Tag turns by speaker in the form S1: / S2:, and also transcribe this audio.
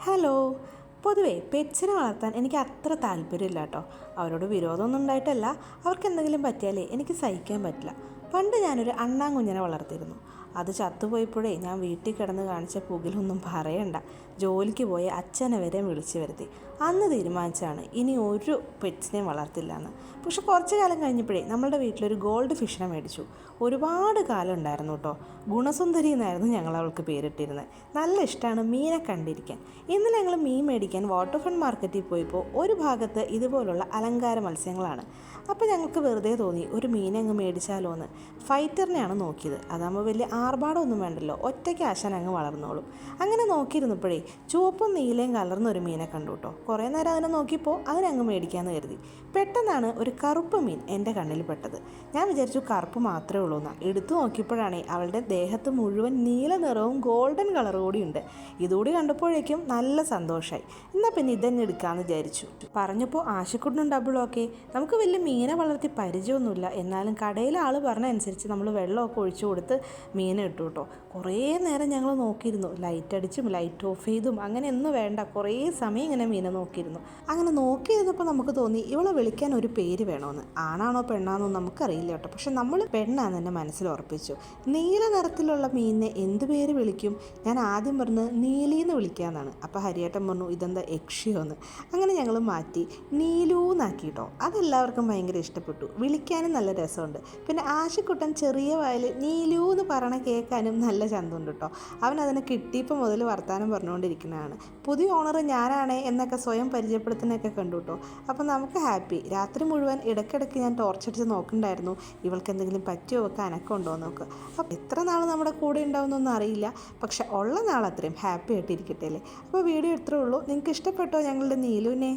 S1: Hello. പൊതുവേ പെറ്റ്സിനെ വളർത്താൻ എനിക്ക് അത്ര താല്പര്യമില്ല കേട്ടോ. അവരോട് വിരോധമൊന്നും ഉണ്ടായിട്ടല്ല, അവർക്ക് എന്തെങ്കിലും പറ്റിയാലേ എനിക്ക് സഹിക്കാൻ പറ്റില്ല. പണ്ട് ഞാനൊരു അണ്ണാങ്കുഞ്ഞിനെ വളർത്തിയിരുന്നു. അത് ചത്തുപോയപ്പോഴേ ഞാൻ വീട്ടിൽ കിടന്ന് കാണിച്ച പുകിലൊന്നും പറയണ്ട. ജോലിക്ക് പോയ അച്ഛനെ വരെ വിളിച്ചു വരുത്തി. അന്ന് തീരുമാനിച്ചാണ് ഇനി ഒരു പെറ്റ്സിനെയും വളർത്തില്ല എന്ന്. പക്ഷെ കുറച്ച് കാലം കഴിഞ്ഞപ്പോഴേ നമ്മളുടെ വീട്ടിലൊരു ഗോൾഡ് ഫിഷിനെ മേടിച്ചു. ഒരുപാട് കാലം ഉണ്ടായിരുന്നു കേട്ടോ. ഗുണസുന്ദരി എന്നായിരുന്നു ഞങ്ങൾ അവൾക്ക് പേരിട്ടിരുന്നത്. നല്ല ഇഷ്ടമാണ് മീനെ കണ്ടിരിക്കാൻ. ഇന്നലെ ഞങ്ങൾ മീൻ മേടിക്കാൻ വാട്ടർ ഫ്രണ്ട് മാർക്കറ്റിൽ പോയപ്പോൾ ഒരു ഭാഗത്ത് ഇതുപോലുള്ള അലങ്കാര മത്സ്യങ്ങളാണ്. അപ്പോൾ ഞങ്ങൾക്ക് വെറുതെ തോന്നി ഒരു മീനെ അങ്ങ് മേടിച്ചാലോ എന്ന്. ഫൈറ്ററിനെയാണ് നോക്കിയത്. അതാകുമ്പോൾ വലിയ ആർഭാടമൊന്നും വേണ്ടല്ലോ, ഒറ്റയ്ക്ക് ആശാൻ അങ്ങ് വളർന്നോളും. അങ്ങനെ നോക്കിയിരുന്നപ്പോഴേ ചുവപ്പും നീലയും കലർന്നൊരു മീനെ കണ്ടു കേട്ടോ. കുറേ നേരം അതിനെ നോക്കിയപ്പോൾ അതിനങ്ങ് മേടിക്കാമെന്ന് കരുതി. പെട്ടെന്നാണ് ഒരു കറുപ്പ് മീൻ എൻ്റെ കണ്ണിൽ പെട്ടത്. ഞാൻ വിചാരിച്ചു കറുപ്പ് മാത്രമേ ഉള്ളൂ എന്നാണ്. എടുത്തു നോക്കിയപ്പോഴാണ് അവളുടെ ദേഹത്ത് മുഴുവൻ നീല നിറവും ഗോൾഡൻ കളറും കൂടി ഉണ്ട്. ഇതുകൂടി കണ്ടപ്പോഴേക്കും നല്ല സന്തോഷമായി. എന്നാൽ പിന്നെ ഇതന്നെ എടുക്കാമെന്ന് വിചാരിച്ചു. പറഞ്ഞപ്പോൾ ആശക്കുട്ടിനും ഡബിളൊക്കെ. നമുക്ക് വലിയ മീനെ വളർത്തി പരിചയമൊന്നുമില്ല, എന്നാലും കടയിലെ ആൾ പറഞ്ഞ അനുസരിച്ച് നമ്മൾ വെള്ളമൊക്കെ ഒഴിച്ചു കൊടുത്ത് മീനെ ഇട്ടു കേട്ടോ. കുറേ നേരം ഞങ്ങൾ നോക്കിയിരുന്നു. ലൈറ്റ് അടിച്ചും ലൈറ്റ് ഓഫ് ചെയ്തും അങ്ങനെ ഒന്നും വേണ്ട, കുറേ സമയം ഇങ്ങനെ മീനെ നോക്കിയിരുന്നു. അങ്ങനെ നോക്കിയിരുന്നപ്പോൾ നമുക്ക് തോന്നി ഇവളെ വിളിക്കാൻ ഒരു പേര് വേണമെന്ന്. ആണാണോ പെണ്ണാണോ നമുക്കറിയില്ല കേട്ടോ. പക്ഷെ നമ്മൾ പെണ്ണാന്ന് എൻ്റെ മനസ്സിൽ ഉറപ്പിച്ചു. നീല നിറത്തിലുള്ള മീനിനെ എന്ത് പേര് വിളിക്കും? ഞാൻ ആദ്യം പറഞ്ഞ് നീലിന്ന് വിളിക്കാമെന്നാണ്. അപ്പോൾ ഹരിയേട്ടൻ പറഞ്ഞു ഇതെന്താ യക്ഷിയോന്ന്. അങ്ങനെ ഞങ്ങൾ മാറ്റി നീലൂന്നാക്കി കേട്ടോ. അതെല്ലാവർക്കും ഭയങ്കര ഇഷ്ടപ്പെട്ടു. വിളിക്കാനും നല്ല രസമുണ്ട്. പിന്നെ ആശക്കുട്ടൻ ചെറിയ വായിൽ നീലൂ എന്ന് പറയണ കേൾക്കാനും നല്ല ചന്തമുണ്ട് കേട്ടോ. അവൻ അതിനെ കിട്ടിയപ്പോൾ മുതൽ വർത്താനം പറഞ്ഞുകൊണ്ടിരിക്കുന്നതാണ്. പുതിയ ഓണർ ഞാനാണേ എന്നൊക്കെ സ്വയം പരിചയപ്പെടുത്തുന്നതൊക്കെ കണ്ടു കേട്ടോ. അപ്പം നമുക്ക് ഹാപ്പി. രാത്രി മുഴുവൻ ഇടയ്ക്കിടയ്ക്ക് ഞാൻ ടോർച്ചടിച്ച് നോക്കണ്ടായിരുന്നു ഇവൾക്ക് എന്തെങ്കിലും പറ്റിയോ വെക്കാൻ അനക്കം ഉണ്ടോ എന്ന് നോക്കുക. അപ്പം എത്ര നാൾ നമ്മുടെ കൂടെ ഉണ്ടാവുന്നൊന്നും അറിയില്ല, പക്ഷെ ഉള്ള നാളത്രയും ഹാപ്പി ആയിട്ടിരിക്കട്ടെ അല്ലേ. അപ്പോൾ വീഡിയോ ഇത്രയേ ഉള്ളൂ. നിങ്ങൾക്ക് ഇഷ്ടപ്പെട്ടോ ഞങ്ങളുടെ നീലുവിനെ?